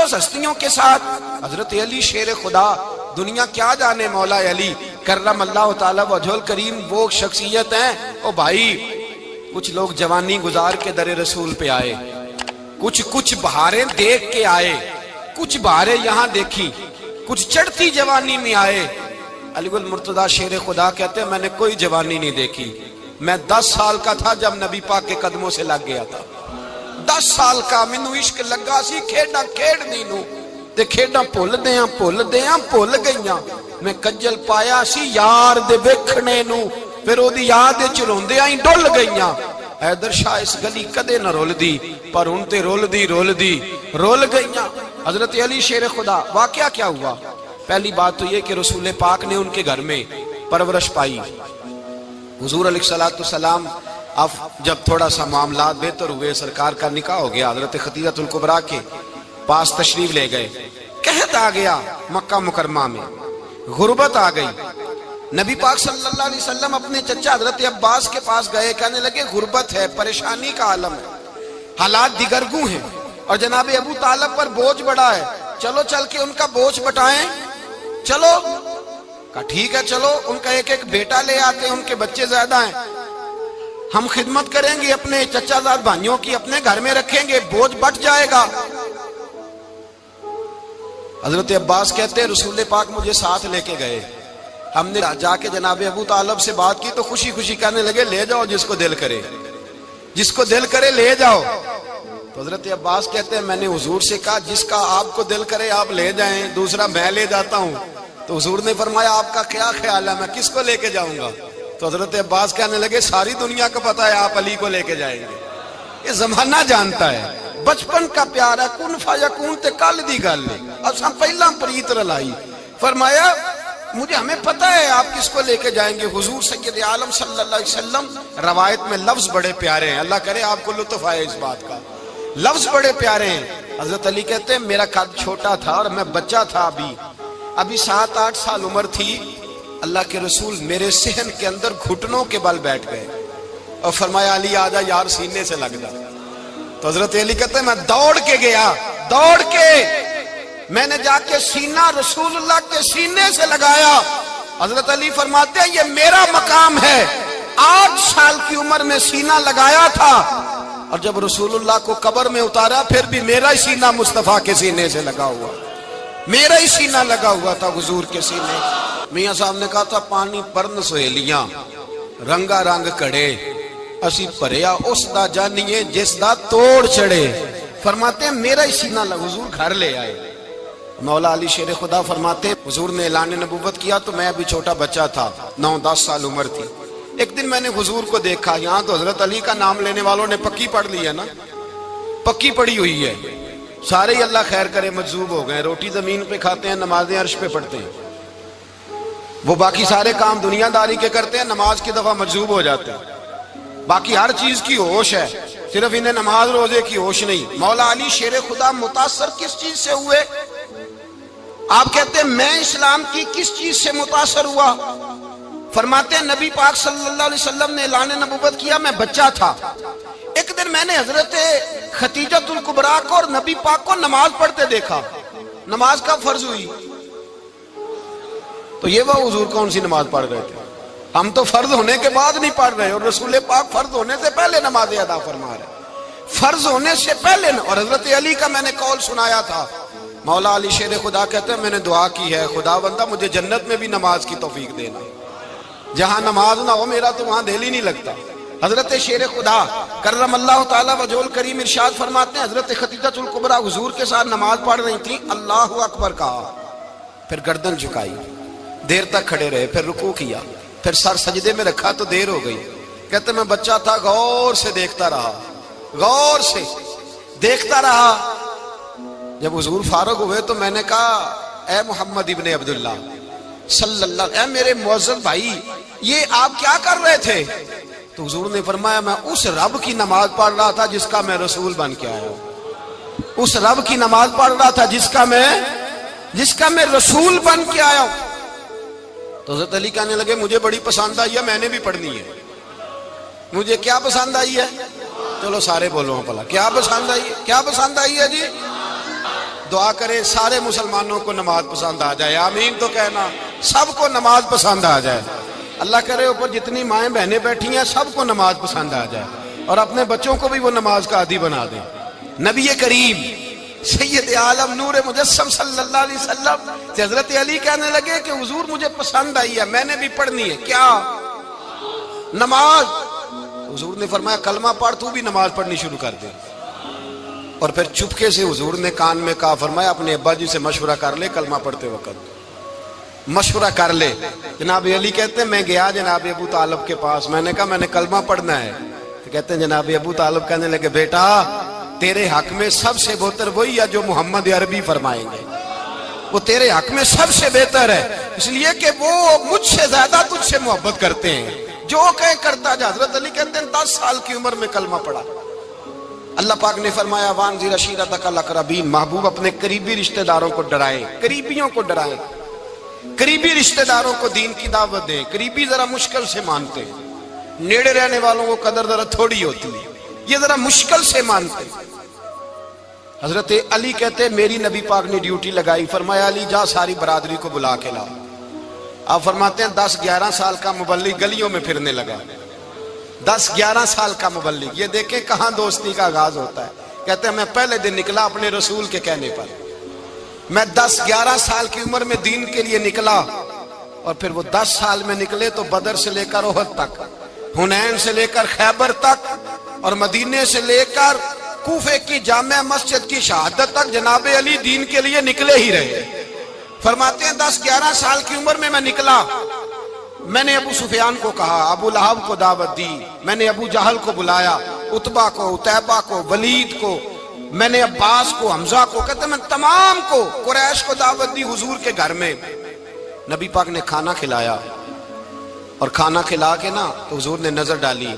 مقدس ہستیوں کے ساتھ حضرت علی شیر خدا، دنیا کیا جانے مولا علی کرم اللہ تعالی وجہ الکریم وہ شخصیت ہیں۔ او بھائی کچھ لوگ جوانی گزار کے در رسول پہ آئے، کچھ بہاریں دیکھ کے آئے، کچھ بہاریں یہاں دیکھی، کچھ چڑھتی جوانی میں آئے۔ علی گل مرتضیٰ شیر خدا کہتے ہیں میں نے کوئی جوانی نہیں دیکھی، میں 10 سال کا تھا جب نبی پاک کے قدموں سے لگ گیا تھا، 10 سال کا مینوں عشق لگا سی، کھیڈاں کھیڈنی نو تے کھیڈاں بھول گئیاں، میں کجل پایا سی یار دے ویکھنے نو، پھر او دی یاد وچ روندیاں ہی ڈل گئیاں۔ حیدر شاہ اس گلی کدے نہ رول دی، پر ہن تے رول گئیاں۔ حضرت علی شیر خدا، واقعہ کیا ہوا؟ پہلی بات تو یہ کہ رسول پاک نے ان کے گھر میں پرورش پائی۔ حضور علیہ السلام اب جب تھوڑا سا معاملات بہتر ہوئے، سرکار کا نکاح ہو گیا، حضرت خدیجہ الکبریٰ کے پاس تشریف لے گئے، قحط آ گیا مکہ مکرمہ میں، غربت آ گئی۔ نبی پاک صلی اللہ علیہ وسلم اپنے چچا حضرت عباس کے پاس گئے، کہنے لگے غربت ہے، پریشانی کا عالم ہے، حالات دیگرگوں ہیں، اور جناب ابو طالب پر بوجھ بڑا ہے، چلو چل کے ان کا بوجھ بٹائیں۔ چلو کہا ٹھیک ہے، چلو ان کا ایک بیٹا لے آتے ہیں، ان کے بچے زیادہ ہیں، ہم خدمت کریں گے اپنے چچا زاد بھائیوں کی، اپنے گھر میں رکھیں گے، بوجھ بٹ جائے گا۔ حضرت عباس کہتے ہیں رسول پاک مجھے ساتھ لے کے گئے، ہم نے جا کے جناب ابو طالب سے بات کی تو خوشی خوشی کہنے لگے لے جاؤ جس کو دل کرے لے جاؤ۔ تو حضرت عباس کہتے ہیں میں نے حضور سے کہا جس کا آپ کو دل کرے آپ لے جائیں، دوسرا میں لے جاتا ہوں۔ تو حضور نے فرمایا آپ کا کیا خیال ہے، میں کس کو لے کے جاؤں گا؟ تو حضرت عباس کہنے لگے ساری دنیا کو پتا ہے آپ علی کو لے کے جائیں گے، یہ زمانہ جانتا ہے، بچپن کا پیار ہے، کن فیکون تے کل دی گل ہے، اساں پہلا پریت رلائی۔ فرمایا مجھے ہمیں پتہ ہے آپ کس کو لے کے جائیں گے، حضور سید عالم صلی اللہ علیہ وسلم۔ روایت میں لفظ بڑے پیارے ہیں، اللہ کرے آپ کو لطف آئے اس بات کا، لفظ بڑے پیارے ہیں۔ حضرت علی کہتے ہیں میرا قد چھوٹا تھا اور میں بچہ تھا، ابھی 7-8 سال عمر تھی، اللہ کے رسول میرے صحن کے اندر گھٹنوں کے بل بیٹھ گئے اور فرمایا علی آجا یار سینے سے لگ جا۔ تو حضرت علی کہتے ہیں میں دوڑ کے گیا، میں نے جا کے سینہ رسول اللہ کے سینے سے لگایا۔ حضرت علی فرماتے ہیں یہ میرا مقام ہے، 8 سال کی عمر میں سینہ لگایا تھا، اور جب رسول اللہ کو قبر میں اتارا پھر بھی میرا ہی سینہ مصطفیٰ کے سینے سے لگا ہوا، میرا ہی سینہ لگا ہوا تھا حضور کے سینے۔ میاں صاحب نے کہا تھا پانی پرن سہیلیاں رنگا رنگ کڑے، اسی پریا اس دا جانیے جس دا توڑ چڑے۔ فرماتے ہیں میرا ہی سینہ لگا، حضور گھر لے آئے۔ مولا علی شیر خدا فرماتے ہیں حضور نے اعلان نبوت کیا تو میں ابھی چھوٹا بچہ تھا، 9-10 سال عمر تھی۔ ایک دن میں نے حضور کو دیکھا، یہاں تو حضرت علی کا نام لینے والوں نے پکی پڑھ لی ہے نا، پکی پڑھی ہوئی ہے، سارے ہی اللہ خیر کرے مجذوب ہو گئے، روٹی زمین پہ کھاتے ہیں، نمازیں عرش پہ پڑھتے ہیں، وہ باقی سارے کام دنیا داری کے کرتے ہیں، نماز کی دفعہ مجذوب ہو جاتے ہیں، باقی ہر چیز کی ہوش ہے، صرف انہیں نماز روزے کی ہوش نہیں۔ مولا علی شیر خدا متاثر کس چیز سے ہوئے؟ آپ کہتے ہیں میں اسلام کی کس چیز سے متاثر ہوا؟ فرماتے ہیں نبی پاک صلی اللہ علیہ وسلم نے اعلان نبوت کیا، میں بچہ تھا، ایک دن میں نے حضرت خدیجہ الکبریٰ کو اور نبی پاک کو نماز پڑھتے دیکھا۔ نماز کب فرض ہوئی؟ تو یہ وہ حضور کون سی نماز پڑھ رہے تھے؟ ہم تو فرض ہونے کے بعد نہیں پڑھ رہے، اور رسول پاک فرض ہونے سے پہلے نماز ادا فرما رہے، فرض ہونے سے پہلے۔ اور حضرت علی کا میں نے قول سنایا تھا، مولا علی شیر خدا کہتے ہیں میں نے دعا کی ہے خدا بندہ مجھے جنت میں بھی نماز کی توفیق دینا، جہاں نماز نہ ہو میرا تو وہاں دل ہی نہیں لگتا۔ حضرت شیر خدا کرم اللہ تعالیٰ وجہ الکریم ارشاد فرماتے ہیں حضرت خدیجہ الکبریٰ حضور کے ساتھ نماز پڑھ رہی تھیں، اللہ اکبر کہا، پھر گردن جھکائی، دیر تک کھڑے رہے، پھر رکوع کیا، پھر سر سجدے میں رکھا تو دیر ہو گئی۔ کہتے میں بچہ تھا، غور سے دیکھتا رہا، غور سے دیکھتا رہا۔ جب حضور فارغ ہوئے تو میں نے کہا اے محمد ابن عبداللہ صلی اللہ علیہ، اے میرے معزز بھائی یہ آپ کیا کر رہے تھے؟ تو حضور نے فرمایا میں اس رب کی نماز پڑھ رہا تھا جس کا میں رسول بن کے آیا ہوں، اس رب کی نماز پڑھ رہا تھا جس کا میں رسول بن کے آیا ہوں۔ تو حضرت علی کہنے لگے مجھے بڑی پسند آئی ہے، میں نے بھی پڑھنی ہے۔ مجھے کیا پسند آئی ہے؟ چلو سارے بولو پلا، کیا پسند آئی ہے؟ کیا پسند آئی ہے جی؟ دعا کرے سارے مسلمانوں کو نماز پسند آ جائے، آمین تو کہنا، سب کو نماز پسند آ جائے۔ اللہ کرے اوپر جتنی مائیں بہنیں بیٹھی ہیں سب کو نماز پسند آ جائے، اور اپنے بچوں کو بھی وہ نماز کا عادی بنا دیں۔ نبی کریم سید عالم نور مجسم صلی اللہ علیہ وسلم سے حضرت علی کہنے لگے کہ حضور مجھے پسند آئی ہے، میں نے بھی پڑھنی ہے، کیا؟ نماز۔ حضور نے فرمایا کلمہ پڑھ، تو بھی نماز پڑھنی شروع کر دے۔ اور پھر چپکے سے حضور نے کان میں کہا، فرمایا اپنے ابا جی سے مشورہ کر لے کلمہ پڑھتے وقت، مشورہ کر لے۔ جناب علی کہتے ہیں میں گیا جناب ابو طالب کے پاس، میں نے کہا میں نے کلمہ پڑھنا ہے، تو کہتے ہیں جناب ابو طالب کہنے لگے بیٹا تیرے حق میں سب سے بہتر وہی ہے جو محمد عربی فرمائیں گے، وہ تیرے حق میں سب سے بہتر ہے، اس لیے کہ وہ مجھ سے زیادہ تجھ سے محبت کرتے ہیں، جو کہیں کرتا جا۔ حضرت علی کہتے ہیں 10 سال کی عمر میں کلمہ پڑھا۔ اللہ پاک نے فرمایا وانذر عشیرتک الاقربین، محبوب اپنے قریبی رشتہ داروں کو ڈرائیں، قریبیوں کو ڈرائیں، قریبی رشتہ داروں کو دین کی دعوت دیں۔ قریبی ذرا مشکل سے مانتے ہیں، نیڑے رہنے والوں کو قدر ذرا تھوڑی ہوتی ہے، یہ ذرا مشکل سے مانتے ہیں۔ حضرت علی کہتے ہیں میری نبی پاک نے ڈیوٹی لگائی، فرمایا علی جا ساری برادری کو بلا کے لا۔ آپ فرماتے ہیں 10-11 سال کا مبلغ گلیوں میں پھرنے لگا، 10-11 سال کا مبلغ، یہ دیکھیں کہاں دوستی کا آغاز ہوتا ہے۔ کہتے ہیں میں پہلے دن نکلا اپنے رسول کے کہنے پر، میں 10-11 سال کی عمر میں دین کے لیے نکلا، اور پھر وہ 10 سال میں نکلے تو بدر سے لے کر احد تک، حنین سے لے کر خیبر تک، اور مدینے سے لے کر کوفے کی جامع مسجد کی شہادت تک جناب علی دین کے لیے نکلے ہی رہے۔ فرماتے ہیں 10-11 سال کی عمر میں نکلا، میں نے ابو سفیان کو کہا، ابو لہب کو دعوت دی، میں نے ابو جہل کو بلایا، عتبہ کو، عتیبہ کو، ولید کو، میں نے عباس کو، حمزہ کو، کہتے ہیں میں تمام کو، قریش کو دعوت دی حضور کے گھر میں۔ نبی پاک نے کھانا کھلایا، اور کھانا کھلا کے نا تو حضور نے نظر ڈالی،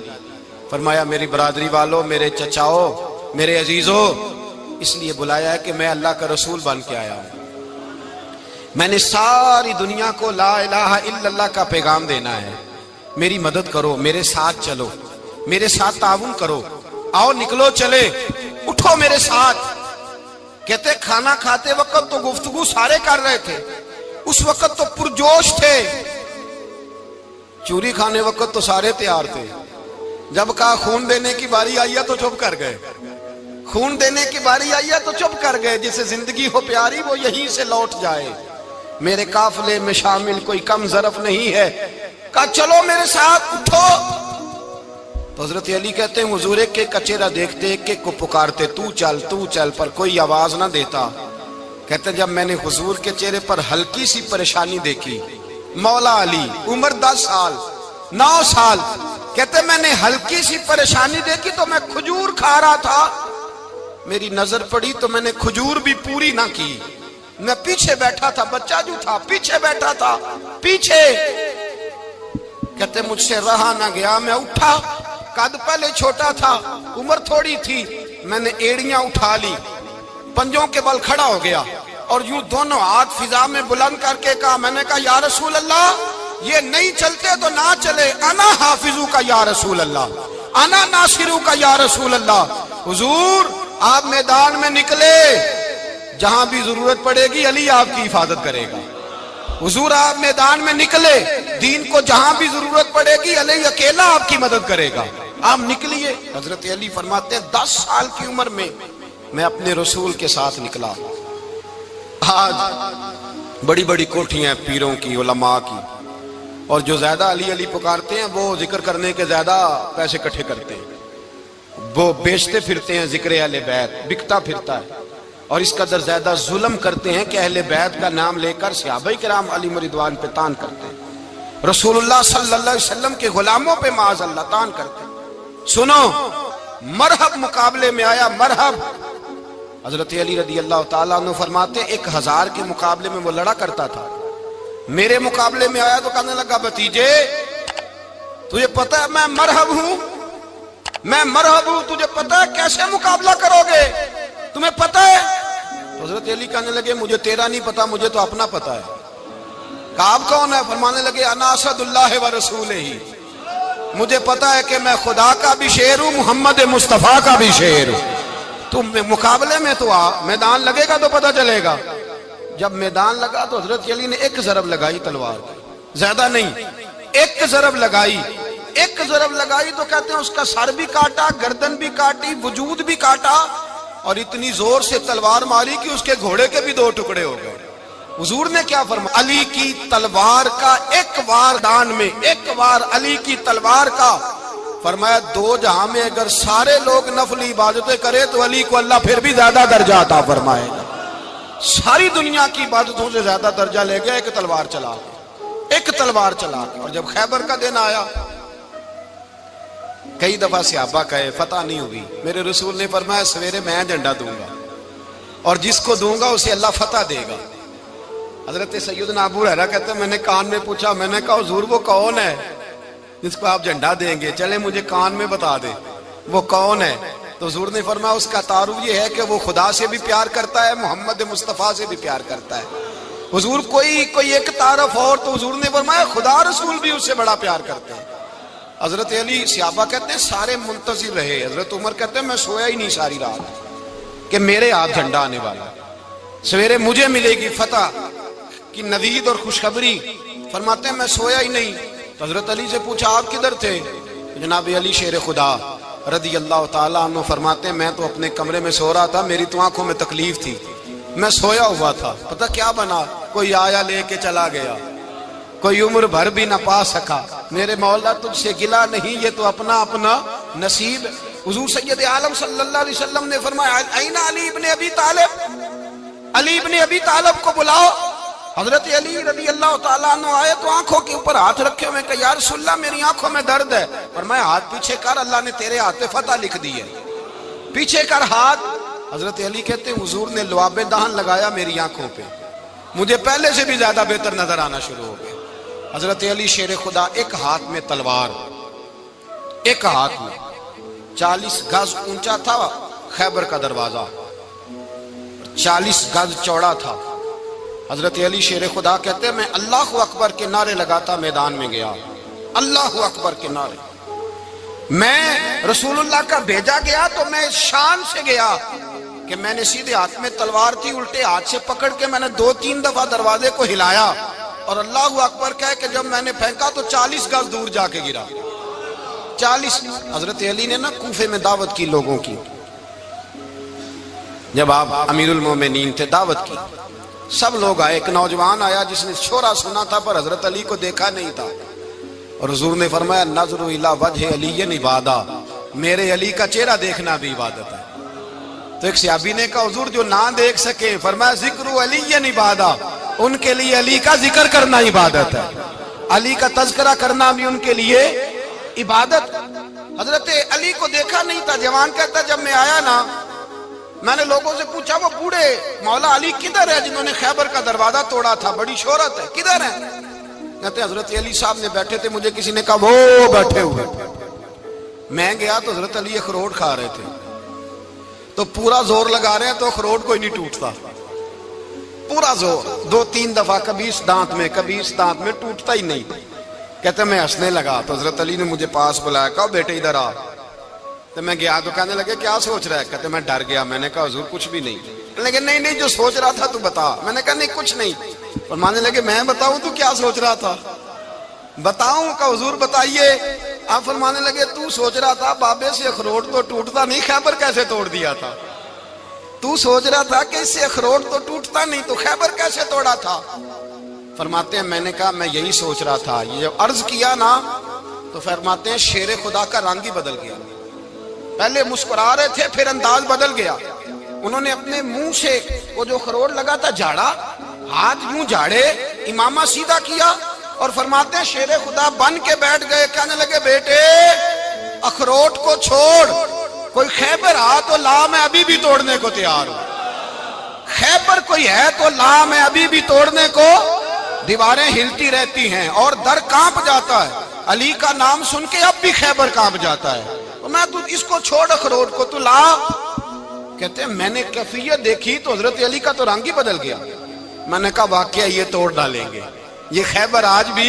فرمایا میری برادری والوں، میرے چچاؤ، میرے عزیزو، اس لیے بلایا ہے کہ میں اللہ کا رسول بن کے آیا ہوں، میں نے ساری دنیا کو لا الہ الا اللہ کا پیغام دینا ہے، میری مدد کرو، میرے ساتھ چلو، میرے ساتھ تعاون کرو، آؤ نکلو چلے، اٹھو میرے ساتھ۔ کہتے کھانا کھاتے وقت تو گفتگو سارے کر رہے تھے، اس وقت تو پرجوش تھے، چوری کھانے وقت تو سارے تیار تھے، جب کہا خون دینے کی باری آئی ہے تو چپ کر گئے، خون دینے کی باری آئی ہے تو چپ کر گئے، جسے زندگی ہو پیاری وہ یہیں سے لوٹ جائے، میرے قافلے میں شامل کوئی کم ظرف نہیں ہے، کہا چلو میرے ساتھ اٹھو۔ تو حضرت علی کہتے ہیں حضور ایک ایک کا چہرہ دیکھتے، ایک ایک کو پکارتے، تو چل، پر کوئی آواز نہ دیتا۔ کہتے ہیں جب میں نے حضور کے چہرے پر ہلکی سی پریشانی دیکھی، مولا علی عمر 10 سال 9 سال، کہتے ہیں میں نے ہلکی سی پریشانی دیکھی تو میں کھجور کھا رہا تھا، میری نظر پڑی تو میں نے کھجور بھی پوری نہ کی، میں پیچھے بیٹھا تھا، بچہ جو تھا پیچھے بیٹھا تھا، پیچھے۔ کہتے مجھ سے رہا نہ گیا، میں اٹھا، قد پہلے چھوٹا تھا، عمر تھوڑی تھی، میں نے ایڑیاں اٹھا لی، پنجوں کے بل کھڑا ہو گیا، اور یوں دونوں ہاتھ فضا میں بلند کر کے کہا، میں نے کہا یا رسول اللہ یہ نہیں چلتے تو نہ چلے، انا حافظو کا یا رسول اللہ، انا ناصرو کا یا رسول اللہ۔ حضور آپ میدان میں نکلے، جہاں بھی ضرورت پڑے گی علی آپ کی حفاظت کرے گا، حضور آپ میدان میں نکلے، دین کو جہاں بھی ضرورت پڑے گی علی اکیلا آپ کی مدد کرے گا، آپ نکلیے۔ حضرت علی فرماتے ہیں 10 سال کی عمر میں میں اپنے رسول کے ساتھ نکلا۔ آج بڑی بڑی کوٹھیاں پیروں کی، علماء کی، اور جو زیادہ علی علی پکارتے ہیں وہ ذکر کرنے کے زیادہ پیسے اکٹھے کرتے ہیں، وہ بیچتے پھرتے ہیں ذکر اہل بیت، بکتا پھرتا ہے، اور اس قدر زیادہ ظلم کرتے ہیں کہ اہل بیت کا نام لے کر صحابہ کرام علی رضوان پہ تان کرتے ہیں، رسول اللہ صلی اللہ علیہ وسلم کے غلاموں پہ معاذ اللہ تان کرتے ہیں۔ سنو، مرحب مقابلے میں آیا، مرحب۔ حضرت علی رضی اللہ تعالیٰ عنہ فرماتے 1000 کے مقابلے میں وہ لڑا کرتا تھا، میرے مقابلے میں آیا تو کہنے لگا بھتیجے تجھے پتہ ہے میں مرحب ہوں، میں مرحب ہوں، تجھے پتہ ہے کیسے مقابلہ کرو گے، تمہیں پتہ ہے؟ حضرت علی کہنے لگے مجھے تیرا نہیں پتا، مجھے تو اپنا پتا ہے۔ کہا آپ کون ہے؟ فرمانے لگے انا اسد اللہ و رسولہ، مجھے پتا ہے کہ میں خدا کا بھی شیر ہوں، محمد مصطفیٰ کا بھی شیر ہوں۔ تم مقابلے میں تو آ، میدان لگے گا تو پتہ چلے گا۔ جب میدان لگا تو حضرت علی نے ایک ضرب لگائی تلوار کی، زیادہ نہیں، ایک ضرب لگائی۔ ایک ضرب لگائی تو کہتے ہیں اس کا سر بھی کاٹا، گردن بھی کاٹی، وجود بھی کاٹا، اور اتنی زور سے تلوار ماری کہ اس کے گھوڑے کے بھی 2 ٹکڑے ہو گئے۔ حضور نے کیا فرمایا؟ علی کی تلوار کا ایک وار دان میں، ایک وار علی کی تلوار کا، فرمایا 2 جہاں میں اگر سارے لوگ نفلی عبادتیں کرے تو علی کو اللہ پھر بھی زیادہ درجہ عطا فرمائے گا۔ ساری دنیا کی عبادتوں سے زیادہ درجہ لے گیا ایک تلوار چلا کے، ایک تلوار چلا کے۔ اور جب خیبر کا دن آیا، کئی دفعہ صحابہ کہے فتح نہیں ہوئی، میرے رسول نے فرمایا سویرے میں جھنڈا دوں گا اور جس کو دوں گا اسے اللہ فتح دے گا۔ حضرت سیدنا ابو ہریرہ کہتے ہیں میں نے کان میں پوچھا، میں نے کہا حضور وہ کون ہے جس کو آپ جھنڈا دیں گے؟ چلے مجھے کان میں بتا دے وہ کون ہے۔ تو حضور نے فرمایا اس کا تعارف یہ ہے کہ وہ خدا سے بھی پیار کرتا ہے، محمد مصطفیٰ سے بھی پیار کرتا ہے۔ حضور کوئی ایک تعارف اور، تو حضور نے فرمایا خدا رسول بھی اس سے بڑا پیار کرتے ہیں۔ حضرت علی، صحابہ کہتے ہیں سارے منتظر رہے۔ حضرت عمر کہتے ہیں میں سویا ہی نہیں ساری رات کہ میرے ہاتھ جھنڈا آنے والا، سویرے مجھے ملے گی فتح کی نوید اور خوشخبری۔ فرماتے ہیں میں سویا ہی نہیں۔ تو حضرت علی سے پوچھا آپ کدھر تھے؟ جناب علی شیر خدا رضی اللہ تعالیٰ عنہ فرماتے ہیں میں تو اپنے کمرے میں سو رہا تھا، میری تو آنکھوں میں تکلیف تھی، میں سویا ہوا تھا، پتہ کیا بنا، کوئی آیا لے کے چلا گیا، کوئی عمر بھر بھی نہ پا سکا۔ میرے مولا تجھ سے گلا نہیں، یہ تو اپنا اپنا نصیب۔ حضور سید عالم صلی اللہ علیہ وسلم نے فرمایا این علی ابن ابی طالب، علی ابن ابی طالب کو بلاؤ۔ حضرت علی رضی اللہ تعالیٰ عنہ آئے تو آنکھوں کے اوپر ہاتھ رکھے ہوئے کہ یا رسول اللہ میری آنکھوں میں درد ہے۔ فرمایا ہاتھ پیچھے کر، اللہ نے تیرے ہاتھ پہ فتح لکھ دی ہے، پیچھے کر ہاتھ۔ حضرت علی کہتے ہیں حضور نے لعاب دہن لگایا میری آنکھوں پہ، مجھے پہلے سے بھی زیادہ بہتر نظر آنا شروع ہو گیا۔ حضرت علی شیر خدا، ایک ہاتھ میں تلوار، ایک ہاتھ میں 40 گز اونچا تھا خیبر کا دروازہ، 40 گز چوڑا تھا۔ حضرت علی شیر خدا کہتے ہیں میں اللہ اکبر کے نعرے لگاتا میدان میں گیا، اللہ اکبر کے نعرے۔ میں رسول اللہ کا بھیجا گیا تو میں شان سے گیا کہ میں نے سیدھے ہاتھ میں تلوار تھی، الٹے ہاتھ سے پکڑ کے میں نے 2-3 دفعہ دروازے کو ہلایا اور اللہ اکبر کہہ کہ جب میں نے پھینکا تو 40 گز دور جا کے گرا، 40۔ حضرت علی نے نا کوفے میں دعوت کی لوگوں کی، جب آپ امیر المومنین تھے، دعوت کی، سب لوگ آئے۔ ایک نوجوان آیا جس نے شورا سنا تھا پر حضرت علی کو دیکھا نہیں تھا، اور حضور نے فرمایا نظر الی وجہ علی عبادہ، میرے علی کا چہرہ دیکھنا بھی عبادت ہے۔ تو ایک صحابی نے کہا حضور جو نہ دیکھ سکے، فرمایا ذکر علی عبادہ، ان کے لیے علی کا ذکر کرنا عبادت ہے، علی کا تذکرہ کرنا بھی ان کے لیے عبادت۔ حضرت علی کو دیکھا نہیں تھا۔ جوان کہتا جب میں آیا نا، میں نے لوگوں سے پوچھا وہ بوڑھے مولا علی کدھر ہے جنہوں نے خیبر کا دروازہ توڑا تھا، بڑی شہرت ہے، کدھر ہے؟ کہتے ہیں حضرت علی صاحب نے بیٹھے تھے، مجھے کسی نے کہا وہ بیٹھے ہوئے۔ میں گیا تو حضرت علی اخروٹ کھا رہے تھے، تو پورا زور لگا رہے ہیں تو اخروٹ کوئی نہیں ٹوٹتا، پورا زور 2-3 دفعہ، کبھی اس دانت میں کبھی اس دانت میں، ٹوٹتا ہی نہیں۔ کہتے میں ہنسنے لگا تو حضرت علی نے مجھے پاس بلایا، کہا بیٹے ادھر آ۔ تو میں گیا تو کہنے لگے کیا سوچ رہا ہے؟ کہتے میں ڈر گیا۔ میں نے کہا حضور کچھ بھی نہیں۔ لیکن نہیں جو سوچ رہا تھا تو بتا۔ میں نے کہا نہیں کچھ نہیں۔ فرمانے لگے میں بتاؤں تو کیا سوچ رہا تھا؟ بتاؤں؟ کہ حضور بتائیے۔ آپ فرمانے لگے تو سوچ رہا تھا بابے سے اخروٹ تو ٹوٹتا نہیں، خیبر کیسے توڑ دیا تھا؟ تو سوچ رہا تھا کہ اس سے اخروٹ تو ٹوٹتا نہیں تو خیبر کیسے توڑا تھا؟ فرماتے ہیں میں نے کہا میں یہی سوچ رہا تھا۔ یہ جب عرض کیا نا تو فرماتے ہیں شیر خدا کا رنگ ہی بدل گیا، پہلے مسکرا رہے تھے پھر انداز بدل گیا۔ انہوں نے اپنے منہ سے وہ جو خروٹ لگا تھا جھاڑا، ہاتھ یوں جھاڑے، امامہ سیدھا کیا اور فرماتے ہیں شیر خدا بن کے بیٹھ گئے۔ کہنے لگے بیٹے اخروٹ کو چھوڑ، کوئی خیبر آ تو لا، میں ابھی بھی توڑنے کو تیار ہوں۔ خیبر کوئی ہے تو لا، میں ابھی بھی توڑنے کو۔ دیواریں ہلتی رہتی ہیں اور در کانپ جاتا ہے، علی کا نام سن کے اب بھی خیبر کانپ جاتا ہے۔ میں تو اس کو چھوڑ اخروٹ کو تو لا۔ کہتے ہیں میں نے کیفیت دیکھی تو حضرت علی کا تو رنگ ہی بدل گیا۔ میں نے کہا واقعہ یہ توڑ ڈالیں گے، یہ خیبر آج بھی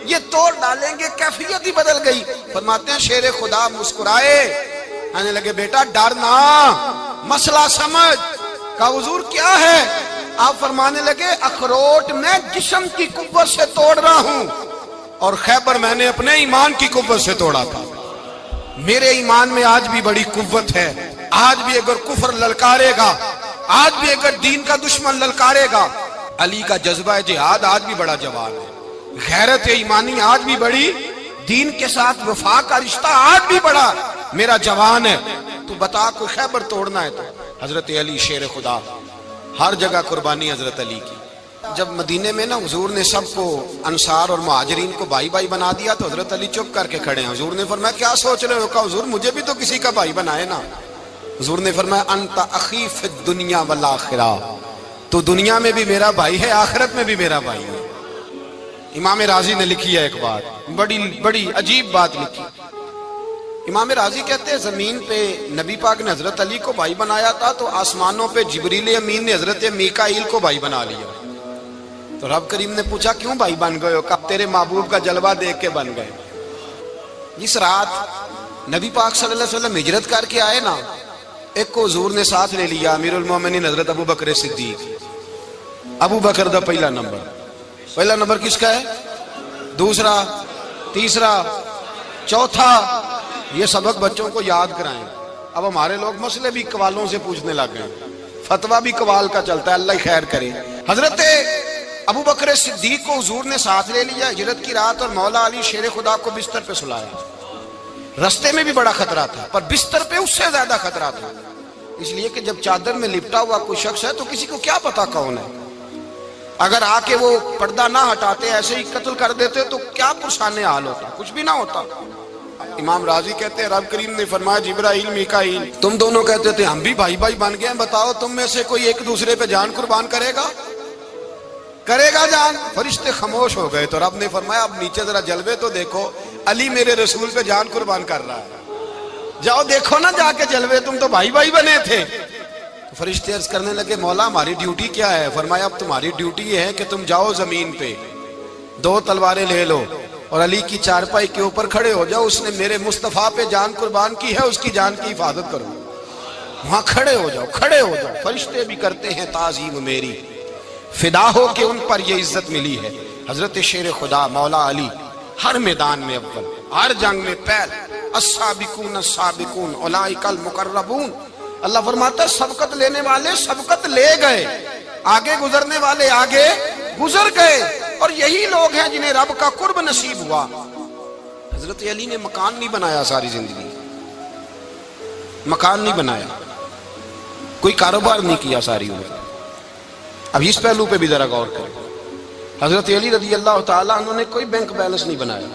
یہ توڑ ڈالیں گے، کیفیت ہی بدل گئی۔ فرماتے ہیں شیر خدا مسکرائے، کہنے لگے بیٹا ڈر نہ، مسئلہ سمجھ۔ کہا حضور کیا ہے؟ آپ فرمانے لگے اخروٹ میں جسم کی قوت سے توڑ رہا ہوں اور خیبر میں نے اپنے ایمان کی قوت سے توڑا تھا۔ میرے ایمان میں آج بھی بڑی قوت ہے، آج بھی اگر کفر للکارے گا، آج بھی اگر دین کا دشمن للکارے گا، علی کا جذبہ جہاد آج بھی بڑا جوان ہے، غیرت ایمانی آج بھی بڑی، دین کے ساتھ وفا کا رشتہ آج بھی بڑا میرا جوان ہے۔ تو بتا کوئی خیبر توڑنا ہے تو حضرت علی شیر خدا، ہر جگہ قربانی حضرت علی کی۔ جب مدینے میں نا حضور نے سب کو انصار اور مہاجرین کو بھائی بھائی بنا دیا تو حضرت علی چپ کر کے کھڑے ہیں۔ حضور نے فرمایا کیا سوچ رہے ہو؟ کہا حضور مجھے بھی تو کسی کا بھائی بنائے نا۔ حضور نے فرمایا انت اخی فی الدنیا والآخرہ، تو دنیا میں بھی میرا بھائی ہے، آخرت میں بھی میرا بھائی ہے۔ امام راضی نے لکھی ہے ایک بات، بڑی عجیب بات لکھی۔ امام راضی کہتے ہیں زمین پہ نبی پاک نے حضرت علی کو بھائی بنایا تھا تو آسمانوں پہ جبریل امین نے حضرت میکائیل کو بھائی بنا لیا۔ تو رب کریم نے پوچھا کیوں بھائی بن گئے ہو؟ کہا تیرے محبوب کا جلوہ دیکھ کے بن گئے۔ جس رات نبی پاک صلی اللہ علیہ وسلم ہجرت کر کے آئے نا، ایک کو حضور نے ساتھ لے لیا، امیر المومنین حضرت ابو بکر صدیق۔ ابو بکر دا پہلا نمبر کس کا ہے؟ دوسرا، تیسرا، چوتھا۔ یہ سبق بچوں کو یاد کرائیں۔ اب ہمارے لوگ مسئلے بھی قوالوں سے پوچھنے لگ گئے، فتویٰ بھی قوال کا چلتا ہے، اللہ خیر کرے۔ حضرت ابو بکر صدیق کو حضور نے ساتھ لے لیا ہجرت کی رات، اور مولا علی شیر خدا کو بستر پہ سلایا۔ رستے میں بھی بڑا خطرہ تھا پر بستر پہ اس سے زیادہ خطرہ تھا، اس لیے کہ جب چادر میں لپٹا ہوا کوئی شخص ہے تو کسی کو کیا پتا کون ہے، اگر آ کے وہ پردہ نہ ہٹاتے ایسے ہی قتل کر دیتے تو کیا پرسان حال ہوتا، کچھ بھی نہ ہوتا۔ امام راضی کہتے ہیں رب کریم نے فرمایا جبرائیل میکائیل تم دونوں کہتے تھے ہم بھی بھائی بھائی بن گئے ہیں، بتاؤ تم میں سے کوئی ایک دوسرے پہ جان قربان کرے گا جان؟ فرشتے خاموش ہو گئے تو رب نے فرمایا اب نیچے ذرا جلوے تو دیکھو، علی میرے رسول پہ جان قربان کر رہا ہے، جاؤ دیکھو نا جا کے جلوے، تم تو بھائی بھائی بنے تھے۔ فرشتے عرض کرنے لگے مولا ہماری ڈیوٹی کیا ہے؟ فرمایا اب تمہاری ڈیوٹی یہ ہے کہ تم جاؤ زمین پہ، دو تلواریں لے لو اور علی کی چارپائی کے اوپر کھڑے ہو جاؤ، اس نے میرے مصطفیٰ پہ جان قربان کی ہے، اس کی جان کی حفاظت کرو۔ وہاں کھڑے ہو جاؤ۔ فرشتے بھی کرتے ہیں تعظیم میری، فدا ہو کہ ان پر یہ عزت ملی ہے۔ حضرت شیر خدا مولا علی ہر میدان میں اول، ہر جنگ میں پہل، السابقون السابقون اولئک المقربون۔ اللہ فرماتا ہے سبقت لینے والے سبقت لے گئے، آگے گزرنے والے آگے گزر گئے، اور یہی لوگ ہیں جنہیں رب کا قرب نصیب ہوا۔ حضرت علی نے مکان نہیں بنایا، ساری زندگی مکان نہیں بنایا، کوئی کاروبار نہیں کیا ساری عمر۔ اب اس پہلو پہ بھی ذرا غور کریں، حضرت علی رضی اللہ تعالیٰ انہوں نے کوئی بینک بیلنس نہیں بنایا۔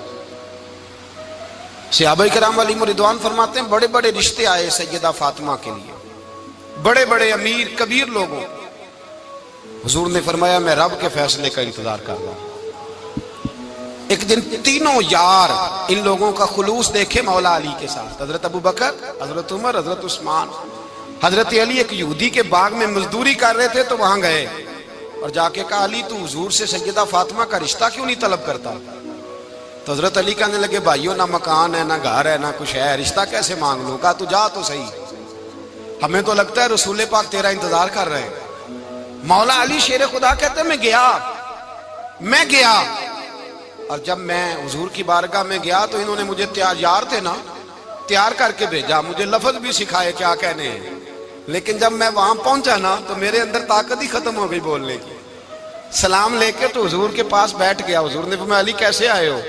صحابہ کرام علیہم رضوان فرماتے ہیں بڑے بڑے رشتے آئے سیدہ فاطمہ کے لیے، بڑے بڑے امیر کبیر لوگوں، حضور نے فرمایا میں رب کے فیصلے کا انتظار کر رہا ہوں۔ ایک دن تینوں یار ان لوگوں کا خلوص دیکھے مولا علی کے ساتھ، حضرت ابو بکر، حضرت عمر، حضرت عثمان۔ حضرت علی ایک یہودی کے باغ میں مزدوری کر رہے تھے تو وہاں گئے اور جا کے کہا علی تو حضور سے سیدہ فاطمہ کا رشتہ کیوں نہیں طلب کرتا؟ تو حضرت علی کہنے لگے بھائیو نہ مکان ہے نہ گھر ہے نہ کچھ ہے، رشتہ کیسے مانگ لوں؟ کہا تو جا تو صحیح، ہمیں تو لگتا ہے رسول پاک تیرا انتظار کر رہے ہیں۔ مولا علی شیر خدا کہتے ہیں میں گیا اور جب میں حضور کی بارگاہ میں گیا تو انہوں نے مجھے یار تھے نا تیار کر کے بھیجا، مجھے لفظ بھی سکھائے کیا کہنے ہیں، لیکن جب میں وہاں پہنچا نا تو میرے اندر طاقت ہی ختم ہو گئی بولنے کی۔ سلام لے کے تو حضور کے پاس بیٹھ گیا، حضور نے فرمایا علی کیسے آئے ہو؟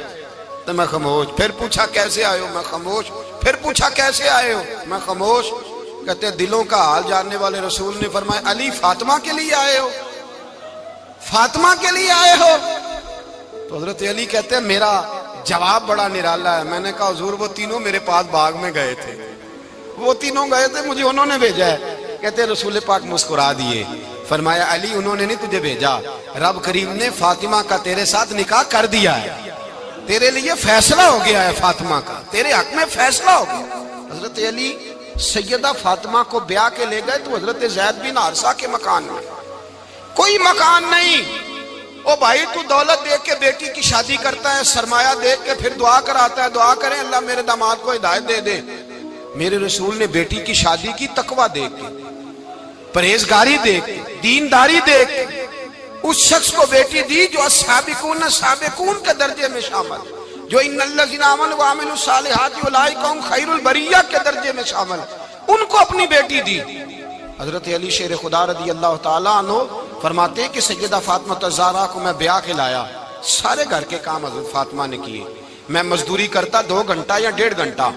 تو میں خاموش، پھر پوچھا کیسے آئے ہو؟ میں خاموش، پھر پوچھا کیسے آئے ہو؟ میں خاموش۔ کہتے ہیں دلوں کا حال جاننے والے رسول نے فرمایا علی فاطمہ کے لیے آئے ہو؟ فاطمہ کے لیے آئے ہو؟ تو حضرت علی کہتے ہیں میرا جواب بڑا نرالا ہے۔ میں نے کہا حضور وہ تینوں میرے پاس باغ میں گئے تھے، وہ تینوں گئے تھے، مجھے انہوں نے بھیجا ہے۔ کہتے ہیں رسول پاک مسکرا دیے، فرمایا علی انہوں نے نہیں تجھے بھیجا، رب کریم نے فاطمہ کا تیرے ساتھ نکاح کر دیا ہے، تیرے لیے فیصلہ ہو گیا ہے، فاطمہ کا تیرے حق میں فیصلہ ہو گیا۔ حضرت علی سیدہ فاطمہ کو بیاہ کے لے گئے تو حضرت زید بن حارثہ کے مکان میں کوئی مکان نہیں۔ او بھائی تو دولت دیکھ کے بیٹی کی شادی کرتا ہے، سرمایہ دیکھ کے پھر دعا کراتا ہے، دعا کریں اللہ میرے داماد کو ہدایت دے دے۔ میرے رسول نے بیٹی کی شادی کی تقویٰ دیکھ کے، پرہیزگاری دیکھ، دینداری دیکھ اس شخص کو بیٹی دی جو السابقون سابقون کے درجے میں شامل، جو ان الذین آمنوا وعملوا الصالحات اولئک هم خیر البریہ کے درجے میں شامل، ان کو اپنی بیٹی دی۔ حضرت علی شیر خدا رضی اللہ تعالیٰ عنہ فرماتے ہیں کہ سیدہ فاطمہ الزہرا کو میں بیاہ کے لایا، سارے گھر کے کام حضرت فاطمہ نے کیے، میں مزدوری کرتا 2 گھنٹہ یا 1.5 گھنٹہ،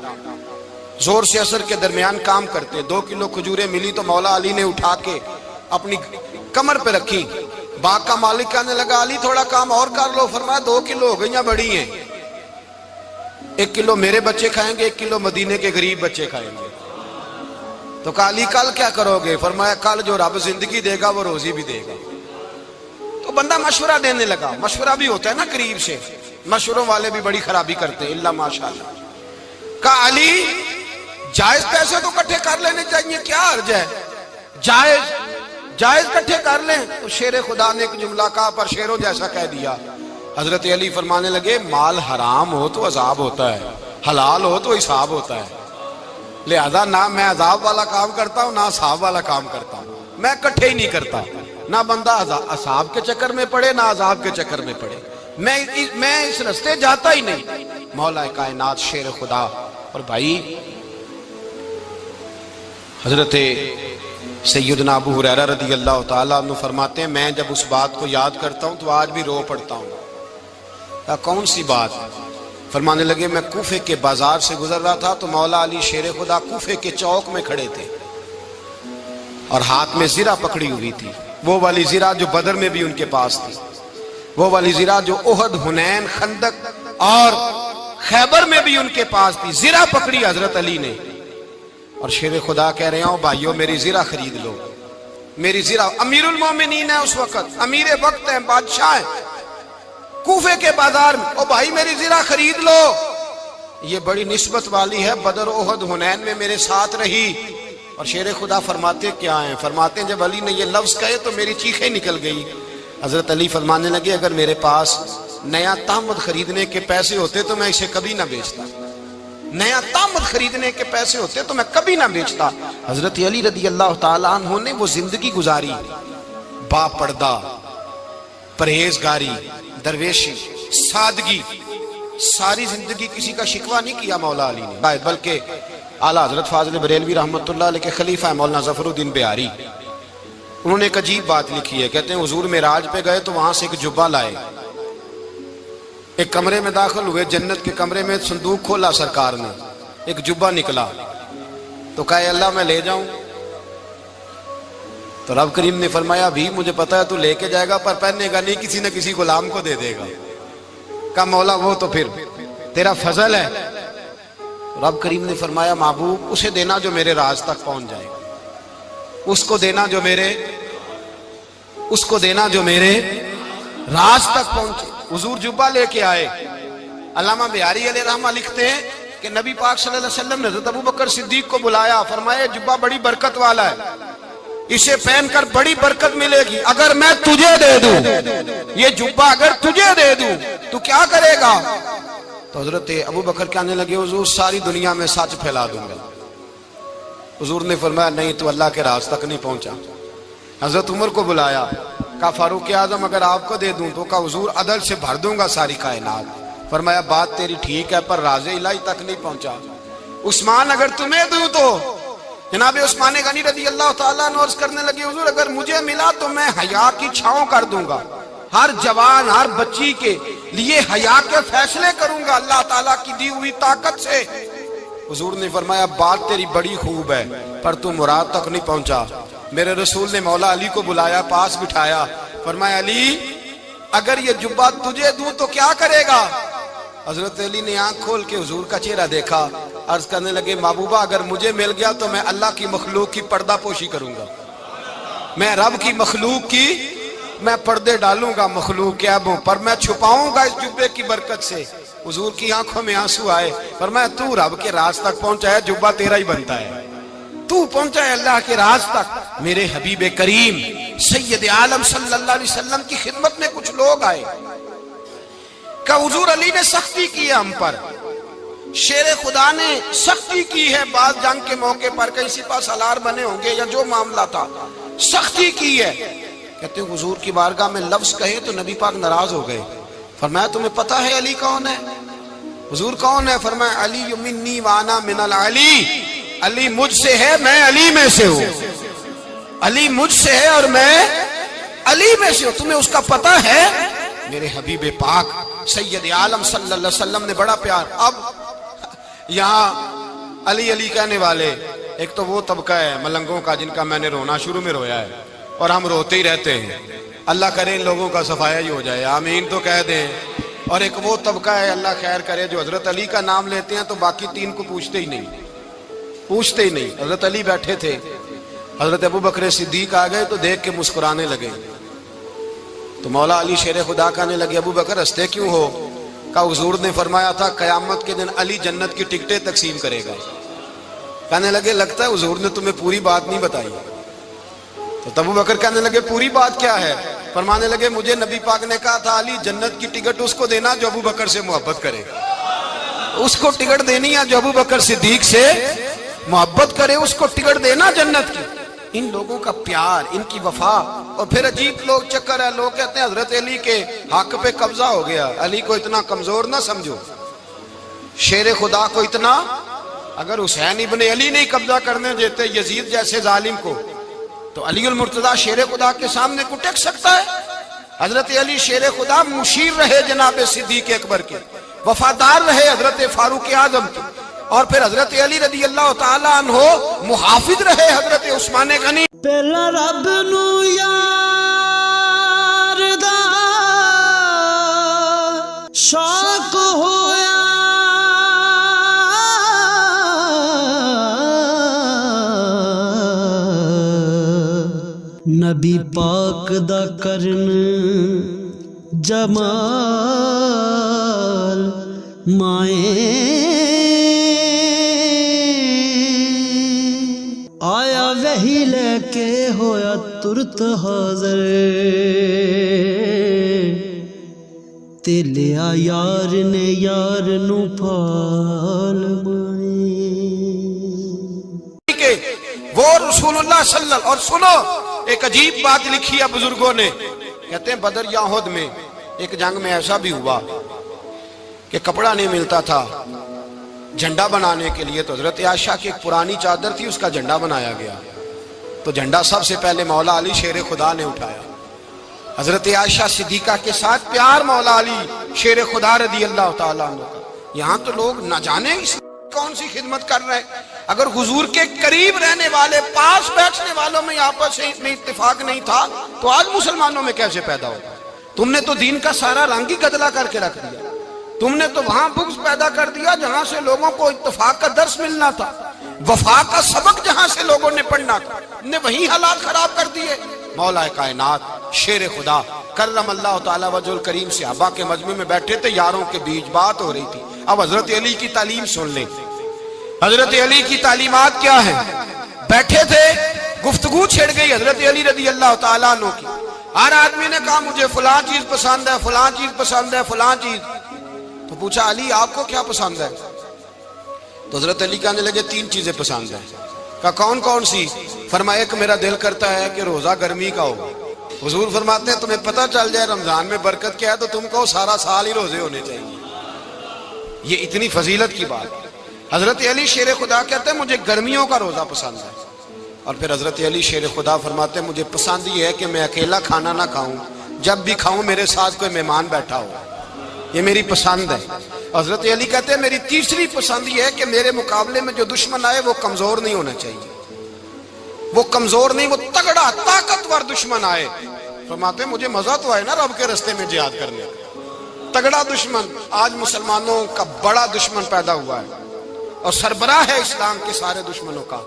زور سے عصر کے درمیان کام کرتے، 2 کلو کھجوریں ملی تو مولا علی نے اٹھا کے اپنی کمر پہ رکھی، باغ کا مالک کہنے لگا علی تھوڑا کام اور کر لو، فرمایا 2 کلو ہو گئیں بڑی ہیں، 1 کلو میرے بچے کھائیں گے، 1 کلو مدینے کے غریب بچے کھائیں گے۔ تو کہا علی کل کیا کرو گے؟ فرمایا کل جو رب زندگی دے گا وہ روزی بھی دے گا۔ تو بندہ مشورہ دینے لگا، مشورہ بھی ہوتا ہے نا قریب سے، مشوروں والے بھی بڑی خرابی کرتے ہیں، اللہ ماشاءاللہ۔ کہا علی جائز پیسے تو کٹھے کر لینے چاہیے، کیا عرض ہے، جائز کٹھے کر لیں۔ تو شیر خدا نے ایک جملہ کہا پر شیروں جیسا کہہ دیا۔ حضرت علی فرمانے لگے مال حرام ہو تو عذاب ہوتا ہے، حلال ہو تو حساب ہوتا ہے، لہذا نہ میں عذاب والا کام کرتا ہوں نہ حساب والا کام کرتا ہوں، میں کٹھے ہی نہیں کرتا، نہ بندہ عذاب کے چکر میں پڑے نہ عذاب کے چکر میں پڑے، میں اس رستے جاتا ہی نہیں۔ مولا کائنات شیر خدا۔ اور بھائی حضرت سیدنا ابو ہریرہ رضی اللہ تعالیٰ عنہ فرماتے ہیں میں جب اس بات کو یاد کرتا ہوں تو آج بھی رو پڑتا ہوں۔ کون سی بات؟ فرمانے لگے میں کوفے کے بازار سے گزر رہا تھا تو مولا علی شیر خدا کوفے کے چوک میں کھڑے تھے اور ہاتھ میں زرہ پکڑی ہوئی تھی، وہ والی زرہ جو بدر میں بھی ان کے پاس تھی، وہ والی زرہ جو احد، حنین، خندق اور خیبر میں بھی ان کے پاس تھی، زرہ پکڑی حضرت علی نے اور شیر خدا کہہ رہے ہوں بھائیو میری زرہ خرید لو، میری زرہ۔ امیر المومنین ہے اس وقت، امیر وقت ہے، بادشاہ ہے، کوفے کے بازار میں، او بھائی میری زرہ خرید لو، یہ بڑی نسبت والی ہے، بدر، احد، حنین میں میرے ساتھ رہی۔ اور شیر خدا فرماتے کیا ہیں؟ فرماتے ہیں جب علی نے یہ لفظ کہے تو میری چیخیں نکل گئی۔ حضرت علی فرمانے لگے اگر میرے پاس نیا تامد خریدنے کے پیسے ہوتے تو میں اسے کبھی نہ بیچتا، نیا تامد خریدنے کے پیسے ہوتے تو میں کبھی نہ بیچتا۔ حضرت علی رضی اللہ تعالیٰ عنہ نے وہ زندگی گزاری، با پردہ، پرہیزگاری، درویشی، سادگی، ساری زندگی کسی کا شکوہ نہیں کیا مولا علی نے، بلکہ اعلیٰ حضرت فاضل بریلوی رحمت اللہ علیہ کے خلیفہ مولانا ظفر الدین بہاری، انہوں نے ایک عجیب بات لکھی ہے، کہتے ہیں حضور معراج پہ گئے تو وہاں سے ایک جبہ لائے، ایک کمرے میں داخل ہوئے، جنت کے کمرے میں صندوق کھولا سرکار نے، ایک جبہ نکلا تو کہا اللہ میں لے جاؤں؟ تو رب کریم نے فرمایا بھی مجھے پتا ہے تو لے کے جائے گا پر پہننے گا نہیں، کسی نہ کسی غلام کو دے دے گا۔ کہا مولا وہ تو پھر تیرا فضل ہے۔ رب کریم نے فرمایا محبوب اسے دینا جو میرے راز تک پہنچ جائے، اس کو دینا جو میرے راز تک پہنچے۔ حضور جبہ لے کے آئے۔ علامہ بہاری علیہ رحمہ لکھتے ہیں کہ نبی پاک صلی اللہ علیہ وسلم نے حضرت ابوبکر صدیق کو بلایا، فرمایا جبہ بڑی برکت والا ہے، اسے پہن کر بڑی برکت ملے گی، اگر میں تجھے دے دوں، یہ جبہ اگر تجھے دے دوں تو کیا کرے گا؟ تو حضرت ابوبکر کہنے لگے حضور ساری دنیا میں سچ پھیلا دوں گا۔ حضور نے فرمایا نہیں تو اللہ کے راز تک نہیں پہنچا۔ حضرت عمر کو بلایا، کہا فاروق اعظم اگر آپ کو دے دوں تو کہا حضور عدل سے بھر دوں گا ساری کائنات۔ فرمایا بات تیری ٹھیک ہے پر راز الہی تک نہیں پہنچا۔ عثمان اگر تمہیں دوں تو جناب عثمان غنی رضی اللہ تعالیٰ عنہ عرض کرنے لگے حضور اگر مجھے ملا تو میں حیا کی چھاؤں کر دوں گا، ہر جوان ہر بچی کے لیے حیا کے فیصلے کروں گا اللہ تعالیٰ کی دی ہوئی طاقت سے۔ حضور نے فرمایا بات تیری بڑی خوب ہے پر تو مراد تک نہیں پہنچا۔ میرے رسول نے مولا علی کو بلایا، پاس بٹھایا، فرمایا علی اگر یہ جبہ تجھے دوں تو کیا کرے گا؟ حضرت علی نے آنکھ کھول کے حضور کا چہرہ دیکھا، عرض کرنے لگے محبوبہ اگر مجھے مل گیا تو میں اللہ کی مخلوق کی پردہ پوشی کروں گا، میں رب کی مخلوق کی میں پردے ڈالوں گا مخلوق کے عیبوں پر، میں چھپاؤں گا اس جبے کی برکت سے۔ حضور کی آنکھوں میں آنسو آئے، فرمایا تو رب کے راز تک پہنچا ہے، جبہ تیرا ہی بنتا ہے، تو پہنچا ہے اللہ کے راز تک۔ میرے حبیب کریم سید عالم صلی اللہ علیہ وسلم کی خدمت میں کچھ لوگ آئے کہ حضور علی نے سختی کی ہے ہم پر، شیر خدا نے سختی کی ہے، بعض جنگ کے موقع پر کہیں سپہ سالار بنے ہوں گے یا جو معاملہ تھا، سختی کی ہے. کہتے ہیں حضور کی بارگاہ میں لفظ کہے تو نبی پاک ناراض ہو گئے. فرمایا تمہیں پتہ ہے علی کون ہے؟ حضور کون ہے؟ فرمایا علی منی وانا من العلی، علی مجھ سے ہے، میں علی میں سے ہوں. علی مجھ سے ہے اور میں علی میں سے ہوں. تمہیں اس کا پتہ ہے؟ میرے حبیب پاک سید عالم صلی اللہ علیہ وسلم نے بڑا پیار. اب یہاں علی علی کہنے والے ایک تو وہ طبقہ ہے ملنگوں کا جن کا میں نے رونا شروع میں رویا ہے اور ہم روتے ہی رہتے ہیں. اللہ کرے ان لوگوں کا صفایا ہی ہو جائے، آمین تو کہہ دیں. اور ایک وہ طبقہ ہے اللہ خیر کرے جو حضرت علی کا نام لیتے ہیں تو باقی تین کو پوچھتے ہی نہیں. حضرت علی بیٹھے تھے، حضرت ابو بکر صدیق آ گئے تو دیکھ کے مسکرانے لگے. تو مولا علی شیر خدا کہنے لگے ابو بکر ہنستے کیوں ہو؟ کہا حضور نے فرمایا تھا قیامت کے دن علی جنت کی ٹکٹیں تقسیم کرے گا. کہنے لگے لگتا ہے حضور نے تمہیں پوری بات نہیں بتائی. تو ابو بکر کہنے لگے پوری بات کیا ہے؟ فرمانے لگے مجھے نبی پاک نے کہا تھا علی جنت کی ٹکٹ اس کو دینا جو ابو بکر سے محبت کرے. اس کو ٹکٹ دینی ہے جو ابو بکر صدیق سے محبت کرے، اس کو ٹکٹ دینا جنت کی. ان لوگوں کا پیار، ان کی وفا. اور پھر عجیب لوگ چکر ہے، لوگ کہتے ہیں حضرت علی کے حق پہ قبضہ ہو گیا. علی کو اتنا کمزور نہ سمجھو، شیر خدا کو اتنا. اگر حسین ابن علی نہیں قبضہ کرنے دیتے یزید جیسے ظالم کو تو علی المرتضیٰ شیر خدا کے سامنے کو ٹک سکتا ہے؟ حضرت علی شیر خدا مشیر رہے جناب صدیق اکبر کے، وفادار رہے حضرت فاروق اعظم کے، اور پھر حضرت علی رضی اللہ تعالیٰ عنہ محافظ رہے حضرت عثمان غنی. پہلا رب نو یار دا شوق ہویا، نبی پاک دا کرن جمال مائیں آیا وہی لے کے ہویا ترت حاضر، تے لیا یار نے یار نو پھال مائیں. وہ رسول اللہ صلی اللہ. اور سنو ایک عجیب بات لکھی ہے بزرگوں نے، کہتے ہیں بدر یا احد میں ایک جنگ میں ایسا بھی ہوا کہ کپڑا نہیں ملتا تھا جھنڈا بنانے کے لیے. تو حضرت عائشہ کی ایک پرانی چادر تھی، اس کا جھنڈا بنایا گیا. تو جھنڈا سب سے پہلے مولا علی شیر خدا نے اٹھایا. حضرت عائشہ صدیقہ کے ساتھ پیار مولا علی شیر خدا رضی اللہ تعالیٰ عنہ کا. یہاں تو لوگ نہ جانے اس کون سی خدمت کر رہے ہیں. اگر حضور کے قریب رہنے والے پاس بیٹھنے والوں میں آپس میں اتفاق نہیں تھا تو آج مسلمانوں میں کیسے پیدا ہوگا؟ تم نے تو دین کا سارا رنگ ہی گدلا کر کے رکھ دیا. تم نے تو وہاں بغض پیدا کر دیا جہاں سے لوگوں کو اتفاق کا درس ملنا تھا، وفا کا سبق جہاں سے لوگوں نے پڑھنا تھا، نے وہی حالات خراب کر دیے. مولا کائنات شیر خدا کرم اللہ تعالیٰ وجہ الکریم صحابہ کے مجمع میں بیٹھے تھے، یاروں کے بیچ بات ہو رہی تھی. اب حضرت علی کی تعلیم سن لیں. حضرت علی کی تعلیمات کیا ہیں؟ بیٹھے تھے، گفتگو چھڑ گئی حضرت علی رضی اللہ تعالیٰ عنہ کی. ہر آدمی نے کہا مجھے فلاں چیز پسند ہے، فلاں چیز پسند ہے، فلاں چیز. تو پوچھا علی آپ کو کیا پسند ہے؟ تو حضرت علی کہنے لگے تین چیزیں پسند ہیں. کہا کون کون سی؟ فرمایا ایک میرا دل کرتا ہے کہ روزہ گرمی کا ہو. حضور فرماتے ہیں تمہیں پتہ چل جائے رمضان میں برکت کیا ہے تو تم کو سارا سال ہی روزے ہونے چاہیے. یہ اتنی فضیلت کی بات. حضرت علی شیر خدا کہتے ہیں مجھے گرمیوں کا روزہ پسند ہے. اور پھر حضرت علی شیر خدا فرماتے ہیں مجھے پسند یہ ہے کہ میں اکیلا کھانا نہ کھاؤں، جب بھی کھاؤں میرے ساتھ کوئی مہمان بیٹھا ہو. یہ میری پسند ہے. حضرت علی کہتے ہیں میری تیسری پسند یہ ہے کہ میرے مقابلے میں جو دشمن آئے وہ کمزور نہیں ہونا چاہیے. وہ کمزور نہیں، وہ تگڑا طاقتور دشمن آئے. فرماتے ہیں مجھے مزہ تو آئے نا رب کے رستے میں جہاد کرنے. تگڑا دشمن. آج مسلمانوں کا بڑا دشمن پیدا ہوا ہے اور سربراہ ہے اسلام کے سارے دشمنوں کا،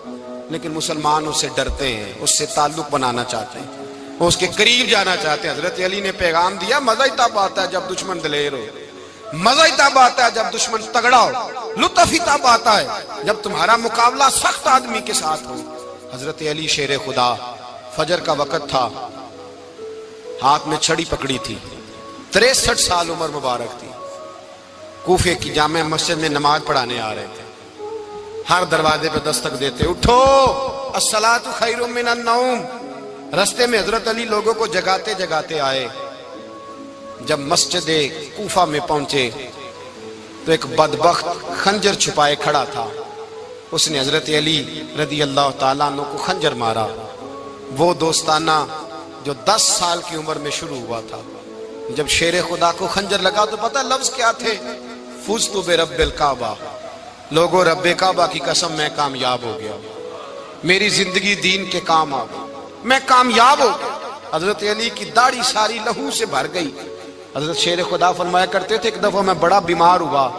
لیکن مسلمان اس سے ڈرتے ہیں، اس سے تعلق بنانا چاہتے ہیں، وہ اس کے قریب جانا چاہتے ہیں. حضرت علی نے پیغام دیا مزہ ہی تب آتا ہے جب دشمن دلیر ہو، مزہ ہی تب آتا ہے جب دشمن تگڑا ہو، لطف ہی تب آتا ہے جب تمہارا مقابلہ سخت آدمی کے ساتھ ہو. حضرت علی شیر خدا فجر کا وقت تھا، ہاتھ میں چھڑی پکڑی تھی، 63 سال عمر مبارک تھی. کوفے کی جامع مسجد میں نماز پڑھانے آ رہے تھے. ہر دروازے پہ دستک دیتے اٹھو الصلاۃ خیر من النوم، رستے میں حضرت علی لوگوں کو جگاتے جگاتے آئے. جب مسجد کوفہ میں پہنچے تو ایک بدبخت خنجر چھپائے کھڑا تھا. اس نے حضرت علی رضی اللہ تعالیٰ عنہ کو خنجر مارا. وہ دوستانہ جو 10 سال کی عمر میں شروع ہوا تھا. جب شیر خدا کو خنجر لگا تو پتہ لفظ کیا تھے؟ فزت برب الکعبہ. لوگوں رب کعبہ کی قسم میں کامیاب ہو گیا, میری زندگی دین کے کام آ گئی, میں کامیاب ہو گیا. حضرت علی کی داڑھی ساری لہو سے بھر گئی. حضرت شیر خدا فرمایا کرتے تھے ایک دفعہ میں بڑا بیمار ہوا,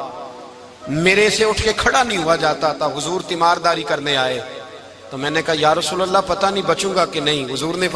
میرے سے اٹھ کے کھڑا نہیں ہوا جاتا تھا. حضور تیمارداری کرنے آئے تو میں نے کہا یا رسول اللہ پتہ نہیں بچوں گا کہ نہیں. حضور نے